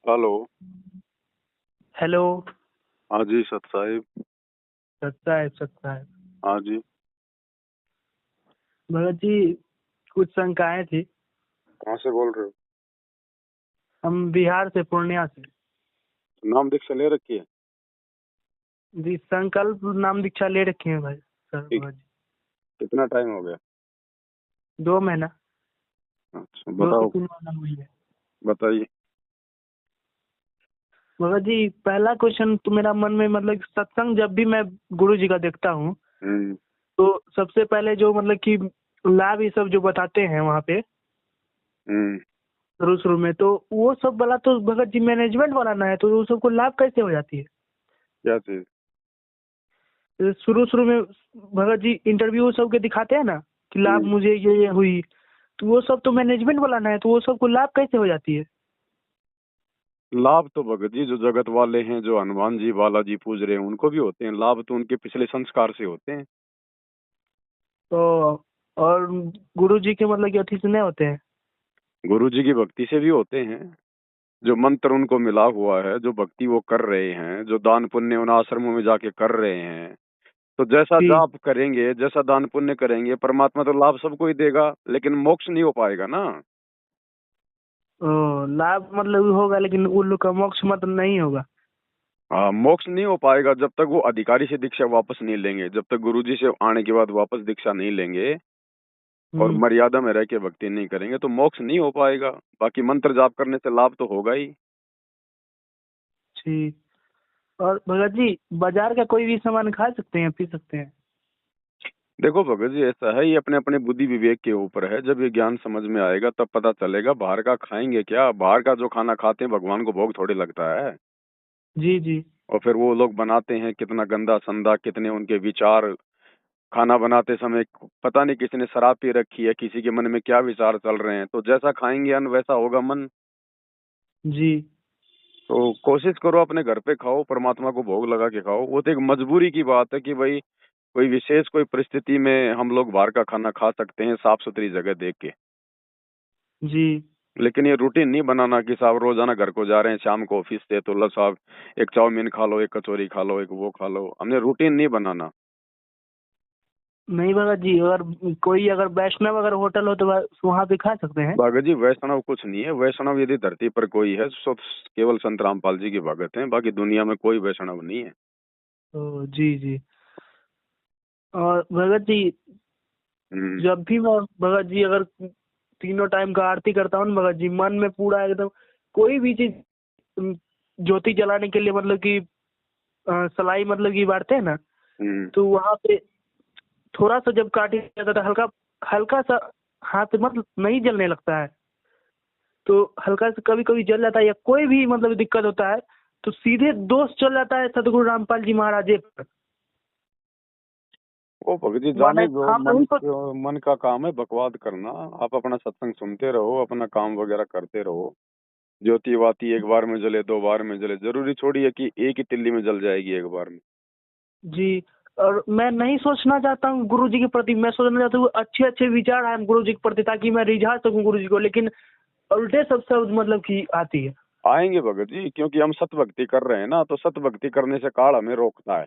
Hello. Hello. हाँ जी सत साहिब। सत्ता है। हाँ जी। भगत जी, कुछ शंकाएं थी। कहाँ से बोल रहे हो? हम बिहार से, पूर्णिया से। नाम दीक्षा ले रखी है? जी, संकल्प नाम दीक्षा ले रखी है भाई सर। ठीक। भगत जी, कितना टाइम हो गया? 2 महीना, अच्छा, 2 से 3 महीना हुई है। बताइए। भगत जी, पहला क्वेश्चन तो मेरा मन में, मतलब सत्संग जब भी मैं गुरु जी का देखता हूँ, हम्म। तो सबसे पहले जो मतलब कि लाभ ये सब जो बताते हैं वहाँ पे हम्म। शुरू शुरू में, तो वो सब वाला तो भगत जी मैनेजमेंट वाला ना है, तो वो सबको लाभ कैसे हो जाती है? क्या चीज? शुरू शुरू में भगत जी इंटरव्यू सबके दिखाते हैं ना कि लाभ हम्म। मुझे ये हुई, तो वो सब तो मैनेजमेंट वाला ना है, तो वो सबको लाभ कैसे हो जाती है? लाभ तो भगत जी जो जगत वाले हैं, जो हनुमान जी बालाजी पूज रहे हैं, उनको भी होते हैं लाभ, तो उनके पिछले संस्कार से होते हैं। तो और गुरु जी के मतलब कि अति से नहीं होते हैं? गुरु जी की भक्ति से भी होते हैं। जो मंत्र उनको मिला हुआ है, जो भक्ति वो कर रहे हैं, जो दान पुण्य उन आश्रमों में जाके कर रहे हैं, तो जैसा जी। जाप करेंगे, जैसा दान पुण्य करेंगे, परमात्मा तो लाभ सबको ही देगा, लेकिन मोक्ष नहीं हो पाएगा ना। लाभ मतलब होगा, लेकिन उन लोग का मोक्ष मतलब नहीं होगा। हाँ, मोक्ष नहीं हो पाएगा जब तक वो अधिकारी से दीक्षा वापस नहीं लेंगे, जब तक गुरुजी से आने के बाद वापस दीक्षा नहीं लेंगे और हम्म। मर्यादा में रह के भक्ति नहीं करेंगे, तो मोक्ष नहीं हो पाएगा। बाकी मंत्र जाप करने से लाभ तो होगा ही। ठीक। और भगत जी, बाजार का कोई भी सामान खा सकते हैं, पी सकते हैं? देखो भगत जी, ऐसा है, ये अपने अपने बुद्धि विवेक के ऊपर है। जब ये ज्ञान समझ में आएगा तब पता चलेगा। बाहर का खाएंगे क्या? बाहर का जो खाना खाते हैं भगवान को भोग थोड़ी लगता है। जी जी। और फिर वो लोग बनाते हैं कितना गंदा संदा, कितने उनके विचार। खाना बनाते समय पता नहीं किसी ने शराब पी रखी है, किसी के मन में क्या विचार चल रहे हैं। तो जैसा खाएंगे अन्न वैसा होगा मन। जी। तो कोशिश करो अपने घर पे खाओ, परमात्मा को भोग लगा के खाओ। वो तो एक मजबूरी की बात है कि भाई कोई विशेष कोई परिस्थिति में हम लोग बाहर का खाना खा सकते हैं, साफ सुथरी जगह देख के। जी। लेकिन ये रूटीन नहीं बनाना कि साहब रोजाना घर को जा रहे हैं, शाम को ऑफिस से, तो लो साहब एक चाउमीन खा लो, एक कचौरी खा लो, एक वो खा लो। हमने रूटीन नहीं बनाना। नहीं भगत जी, अगर कोई अगर वैष्णव अगर होटल हो तो वहाँ पे खा सकते हैं? भगत जी वैष्णव कुछ नहीं है। वैष्णव यदि धरती पर कोई है तो केवल संत रामपाल जी की भगत हैं। बाकी दुनिया में कोई वैष्णव नहीं है। तो जी जी। और भगत जी, हम्म। जब भी मैं, भगत जी अगर तीनों टाइम का आरती करता हूँ ना भगत जी, मन में पूरा एकदम कोई भी चीज, ज्योति जलाने के लिए मतलब कि सलाई मतलब कि बांटते हैं ना, हम्म। तो वहां पे थोड़ा सा जब काटी जाता था, हल्का हल्का सा हाथ मतलब नहीं जलने लगता है, तो हल्का सा कभी कभी जल जाता है, या कोई भी मतलब दिक्कत होता है तो सीधे दोष चल जाता है सदगुरु रामपाल जी महाराज जी पर। वो भगत जी माने जाने दो। हम नहीं सोच। मन का काम है बकवाद करना। आप अपना सत्संग सुनते रहो, अपना काम वगैरह करते रहो। ज्योति वाती एक बार में जले, दो बार में जले, जरूरी थोड़ी है कि एक ही तिल्ली में जल जाएगी एक बार में। जी। और मैं नहीं सोचना चाहता हूँ गुरु जी के प्रति, मैं सोचना चाहता हूँ अच्छे अच्छे विचार आए गुरु जी के प्रति, ताकि मैं रिझा सकूं गुरु जी को, लेकिन उल्टे सब शब्द मतलब कि आती है। आएंगे भगत जी, क्योंकि हम सत भक्ति कर रहे हैं ना, तो सत भक्ति करने से काल हमें रोकता है।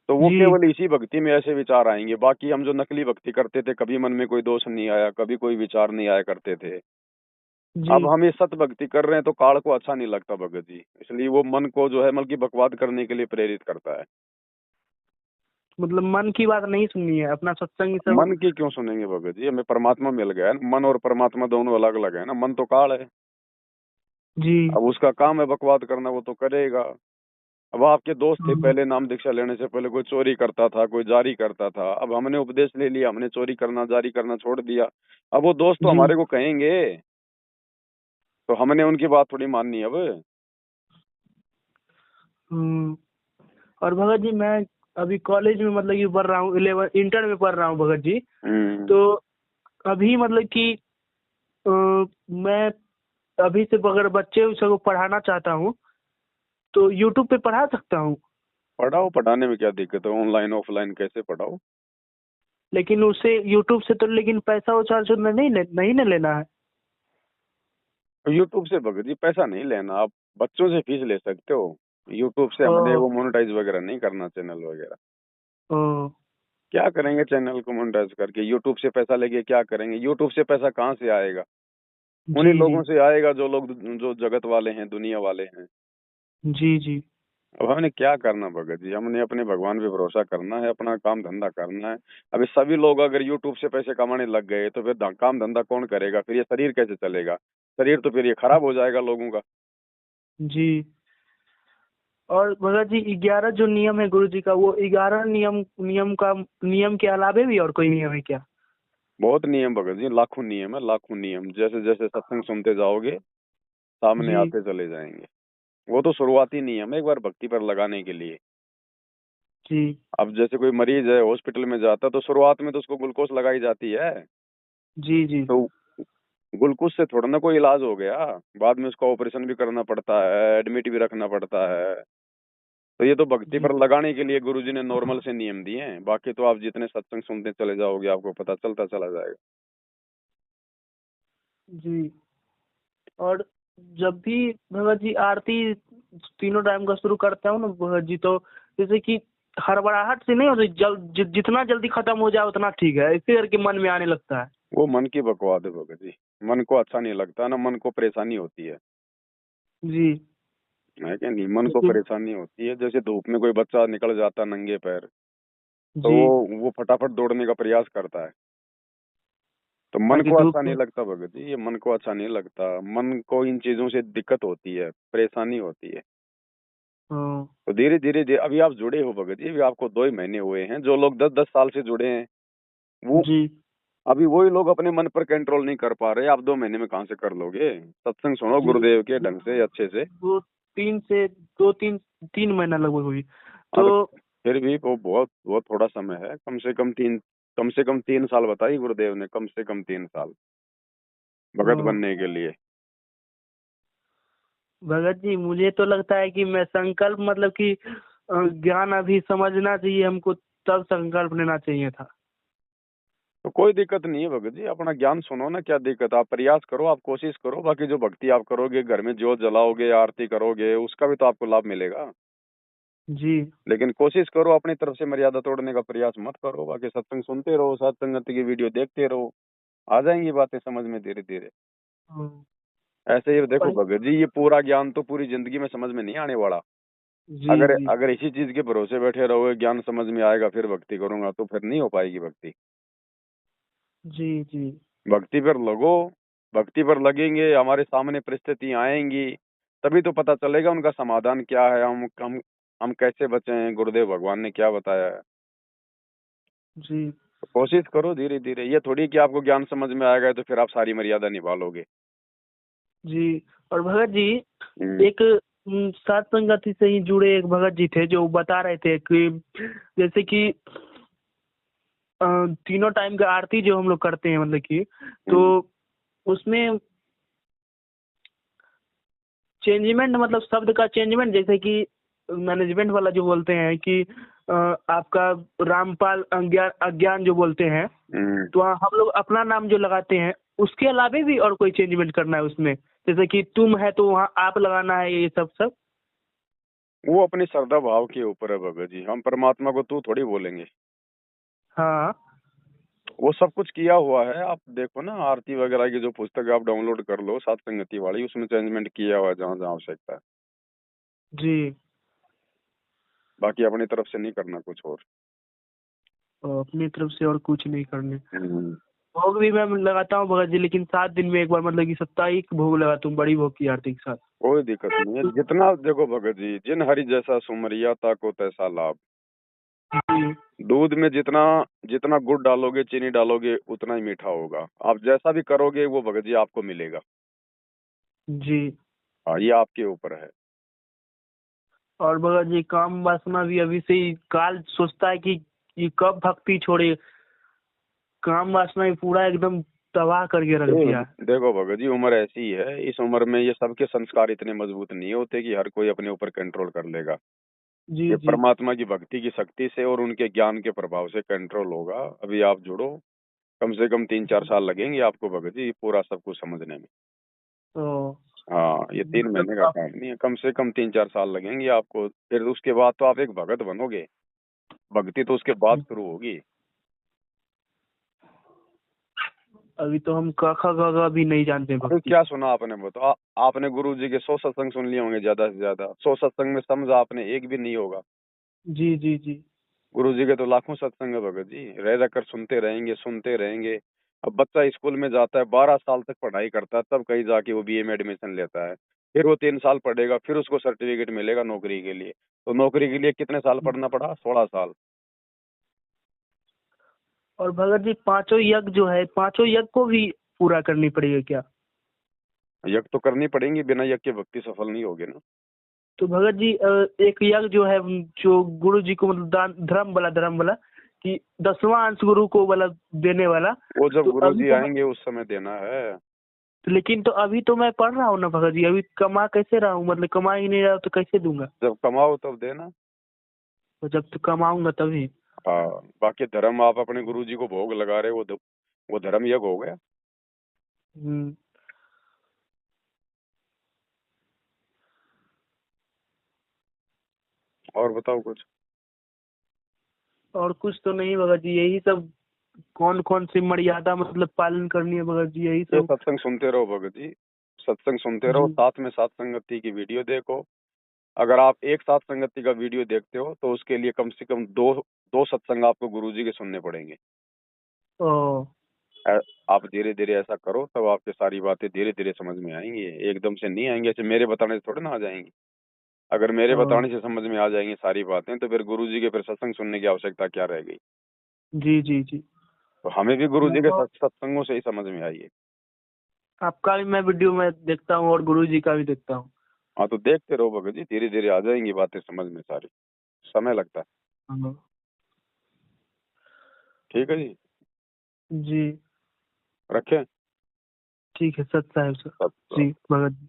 तो वो जी केवल इसी भक्ति में ऐसे विचार आएंगे। बाकी हम जो नकली भक्ति करते थे, कभी मन में कोई दोष नहीं आया, कभी कोई विचार नहीं आया करते थे। जी। अब हम ये सत भक्ति कर रहे हैं तो काल को अच्छा नहीं लगता भगत जी, इसलिए वो मन को जो है बल्कि बकवाद करने के लिए प्रेरित करता है। मतलब मन की बात नहीं सुननी है, अपना सत्संग सब। मन की क्यों सुनेंगे भगत जी? हमें परमात्मा मिल गया है। मन और परमात्मा दोनों अलग अलग है ना। मन तो काल है। जी। अब उसका काम है बकवाद करना, वो तो करेगा। अब आपके दोस्त थे हम्म। पहले, नाम दीक्षा लेने से पहले कोई चोरी करता था, कोई जारी करता था। अब हमने उपदेश ले लिया, हमने चोरी करना जारी करना छोड़ दिया। अब वो दोस्त तो जी। हमारे को कहेंगे, तो हमने उनकी बात थोड़ी माननी है अब। हम्म। और भगत जी, मैं अभी कॉलेज में मतलब कि पढ़ रहा हूँ, 11 इंटर में पढ़ रहा हूँ भगत जी। हम्म। तो अभी मतलब कि अ, मैं अभी से अगर बच्चे सबको पढ़ाना चाहता हूँ तो यूट्यूब पे पढ़ा सकता हूँ, पढ़ाओ, पढ़ाने में क्या दिक्कत है? ऑनलाइन ऑफलाइन कैसे पढ़ाओ। लेकिन उससे यूट्यूब से तो लेकिन पैसा वैसा नहीं ना लेना है। यूट्यूब से भगत जी पैसा नहीं लेना, आप बच्चों से फीस ले सकते हो। यूट्यूब से ओ हमने वो मोनेटाइज वगैरह नहीं करना चैनल वगैरह। ओ क्या करेंगे चैनल को मोनेटाइज करके? यूट्यूब से पैसा लेके क्या करेंगे? यूट्यूब से पैसा कहाँ से आएगा? जी उन्हीं जी लोगों से आएगा जो लोग, जो जगत वाले हैं, दुनिया वाले हैं। जी जी अब हमने क्या करना भगत जी? हमने अपने भगवान पे भरोसा करना है, अपना काम धंधा करना है। अभी सभी लोग अगर यूट्यूब से पैसे कमाने लग गए तो फिर काम धंधा कौन करेगा? फिर ये शरीर कैसे चलेगा? शरीर तो फिर ये खराब हो जाएगा लोगों का। जी। और भगत जी 11 जो नियम है गुरु जी का, वो 11 नियम नियम के अलावे भी और कोई नियम है क्या? बहुत नियम भगत जी, लाखों नियम है, लाखों नियम। जैसे जैसे सत्संग सुनते जाओगे सामने जी आते चले जाएंगे। वो तो शुरुआती नियम है एक बार भक्ति पर लगाने के लिए। जी अब जैसे कोई मरीज है हॉस्पिटल में जाता तो शुरुआत में तो उसको ग्लूकोज लगाई जाती है। जी जी तो ग्लूकोज से थोड़ा ना कोई इलाज हो गया। बाद में उसका ऑपरेशन भी करना पड़ता है, एडमिट भी रखना पड़ता है। तो ये तो भक्ति जी पर लगाने के लिए गुरुजी ने नॉर्मल से नियम दिए हैं। बाकी तो आप जितने सत्संग सुनते चले जाओगे आपको पता चलता चला जाएगा। जी। और जब भी भगत जी आरती तीनों टाइम का शुरू करता हूँ ना भगत जी, तो जैसे कि हड़बड़ाहट से नहीं होती, जितना जल्दी खत्म हो जाए उतना ठीक है, इसी करके मन में आने लगता है। वो मन की बकवास है भगत जी। मन को अच्छा नहीं लगता ना, मन को परेशानी होती जी। है क्या नहीं? मन को लेकिन परेशानी होती है। जैसे धूप में कोई बच्चा निकल जाता नंगे पैर, तो जी, वो फटाफट दौड़ने का प्रयास करता है। तो मन ताकि को धूप अच्छा नहीं में। लगता भगत जी, ये मन को अच्छा नहीं लगता। मन को इन चीजों से दिक्कत होती है, परेशानी होती है। हाँ, तो धीरे धीरे अभी आप जुड़े हो भगत जी, अभी आपको 2 ही महीने हुए हैं। जो लोग 10-10 साल से जुड़े हैं वो, जी अभी वही लोग अपने मन पर कंट्रोल नहीं कर पा रहे। आप 2 महीने में कहाँ से कर लोगे? सत्संग सुनो जी। गुरुदेव के ढंग से, अच्छे से। दो तीन से दो तीन 3 महीना लगभग हुई हाँ तो। तो फिर भी वो बहुत बहुत थोड़ा समय है। कम से कम 3 साल बताई गुरुदेव ने, कम से कम 3 साल भगत हाँ, बनने के लिए। भगत जी मुझे तो लगता है कि मैं संकल्प मतलब कि ज्ञान अभी समझना चाहिए हमको, तब संकल्प लेना चाहिए था। तो कोई दिक्कत नहीं है भगत जी, अपना ज्ञान सुनो ना, क्या दिक्कत? आप प्रयास करो, आप कोशिश करो। बाकी जो भक्ति आप करोगे, घर में ज्योत जलाओगे, आरती करोगे, उसका भी तो आपको लाभ मिलेगा। जी लेकिन कोशिश करो, अपनी तरफ से मर्यादा तोड़ने का प्रयास मत करो। बाकी सत्संग सुनते रहो, सत्संगति की वीडियो देखते रहो, आ जाएंगी बातें समझ में धीरे धीरे। हाँ, ऐसे ही देखो और भगत जी, ये पूरा ज्ञान तो पूरी जिंदगी में समझ में नहीं आने वाला। जी अगर जी अगर इसी चीज के भरोसे बैठे रहोगे ज्ञान समझ में आएगा फिर भक्ति करूंगा, तो फिर नहीं हो पाएगी भक्ति। जी जी भक्ति पर लगो। भक्ति पर लगेंगे, हमारे सामने परिस्थितियां आएंगी, तभी तो पता चलेगा उनका समाधान क्या है। हम कैसे बचे हैं, गुरुदेव भगवान ने क्या बताया है। जी तो कोशिश करो धीरे धीरे। ये थोड़ी कि आपको ज्ञान समझ में आएगा तो फिर आप सारी मर्यादा निभा लोगे। जी। और भगत जी हम्म। एक सात संगति से ही जुड़े एक भगत जी थे जो बता रहे थे कि जैसे कि तीनों टाइम का आरती जो हम लोग करते हैं मतलब कि, तो हम्म। उसमें चेंजमेंट मतलब शब्द का चेंजमेंट, जैसे कि मैनेजमेंट वाला जो बोलते हैं कि आपका रामपाल अज्ञान अज्ञान जो बोलते हैं, हम्म। तो हम लोग अपना नाम जो लगाते हैं उसके अलावे भी और कोई चेंजमेंट करना है उसमें, जैसे कि तुम है तो वहाँ आप लगाना है, ये सब सब। वो अपनी श्रद्धा भाव के ऊपर है भगत जी। हम परमात्मा को तू थोड़ी बोलेंगे। हाँ वो सब कुछ किया हुआ है। आप देखो ना, आरती वगैरह की जो पुस्तक आप डाउनलोड कर लो सात संगति वाली, उसमें चेंजमेंट किया हुआ है जहाँ जहाँ आवश्यकता है। जी। बाकी अपनी तरफ से नहीं करना कुछ और। अपनी तरफ से और कुछ नहीं करने। हम्म। भोग भी मैं लगाता हूँ भगत जी, लेकिन 7 दिन में एक बार मतलब कि साप्ताहिक भोग लगाता हूँ, बड़ी भोग की आरती के साथ। कोई दिक्कत नहीं है। जितना देखो भगत जी, जिन हरि जैसा सुमरिया ताको तैसा लाभ। जी दूध में जितना जितना गुड़ डालोगे, चीनी डालोगे, उतना ही मीठा होगा। आप जैसा भी करोगे वो भगत जी आपको मिलेगा। जी। हाँ, ये आपके ऊपर है। और भगत जी काम वासना भी अभी से ही काल सोचता है कि ये कब भक्ति छोड़े, काम वासना ही पूरा एकदम तबाह करके रख दिया है। देखो भगत जी, उम्र ऐसी ही है। इस उम्र में ये सबके संस्कार इतने मजबूत नहीं होते कि हर कोई अपने ऊपर कंट्रोल कर लेगा। जी ये जी परमात्मा की भक्ति की शक्ति से और उनके ज्ञान के प्रभाव से कंट्रोल होगा। अभी आप जुड़ो, कम से कम 3-4 साल लगेंगे आपको भगत जी पूरा सब कुछ समझने में। ओ, हाँ, ये 3 मतलब महीने का आप काम नहीं है, कम से कम 3-4 साल लगेंगे आपको। फिर उसके बाद तो आप एक भगत बनोगे, भक्ति तो उसके बाद शुरू होगी। अभी तो हम क ख ग घ भी नहीं जानते अरे भक्ति। क्या सुना आपने वो तो आपने गुरु जी के 100 सत्संग सुन लिए होंगे ज्यादा से ज्यादा, 100 सत्संग में समझा आपने एक भी नहीं होगा। जी, जी, जी। गुरु जी के तो लाखों सत्संग है भगत जी, रह रहकर सुनते रहेंगे। अब बच्चा स्कूल में जाता है, 12 साल तक पढ़ाई करता है, तब कहीं जाके वो बीए में एडमिशन लेता है। फिर वो 3 साल पढ़ेगा, फिर उसको सर्टिफिकेट मिलेगा नौकरी के लिए। तो नौकरी के लिए कितने साल पढ़ना पड़ा? 16 साल। और भगत जी पांचों यज्ञ जो है, पांचों यज्ञ को भी पूरा करनी पड़ेगी क्या? यज्ञ तो करनी पड़ेंगी, बिना यज्ञ के भक्ति सफल नहीं होगी ना। तो भगत जी एक यज्ञ जो है, जो गुरु जी को मतलब दान, धर्म वाला कि 10वां अंश गुरु को वाला देने वाला। वो जब तो गुरु अभी जी तो मैं, आएंगे उस समय देना है। लेकिन तो अभी तो मैं पढ़ रहा हूँ ना भगत जी, अभी कमा कैसे रहा हूँ, मतलब कमा ही नहीं रहा हूँ तो कैसे दूंगा? जब कमाओ तब देना। तो जब तो कमाऊंगा तभी। हाँ, बाकी धर्म आप अपने गुरु जी को भोग लगा रहे हो, वो धर्म यज्ञ हो गया। हम्म। और बताओ कुछ। और कुछ तो नहीं भगत जी, यही सब कौन कौन सी मर्यादा मतलब पालन करनी है भगत जी, यही ये सब। सत्संग सुनते रहो भगत जी, सत्संग सुनते रहो, जी। साथ में साथ संगति की वीडियो देखो। अगर आप एक साथ संगति का वीडियो देखते हो तो उसके लिए कम से कम दो दो सत्संग आपको गुरु जी के सुनने पड़ेंगे। ओ। आप धीरे धीरे ऐसा करो, तब आपकी सारी बातें धीरे धीरे समझ में आएंगी, एकदम से नहीं आएंगे। ऐसे मेरे बताने से थोड़ी ना आ जाएंगी। अगर मेरे ओ। बताने से समझ में आ जाएंगी सारी बातें, तो फिर गुरु जी के फिर सत्संग सुनने की आवश्यकता क्या रह गई। जी, जी, जी। तो हमें भी गुरु जी के और सत्संगों से ही समझ में आई है। आपका भी मैं वीडियो में देखता हूँ और गुरु जी का भी देखता हूँ। हाँ, तो देखते रहो भगत जी, धीरे धीरे आ जाएंगी बातें समझ में सारी, समय लगता है। हाँ। ठीक है जी, जी। रखें। ठीक है सत साहिब सर। सब जी भगत जी।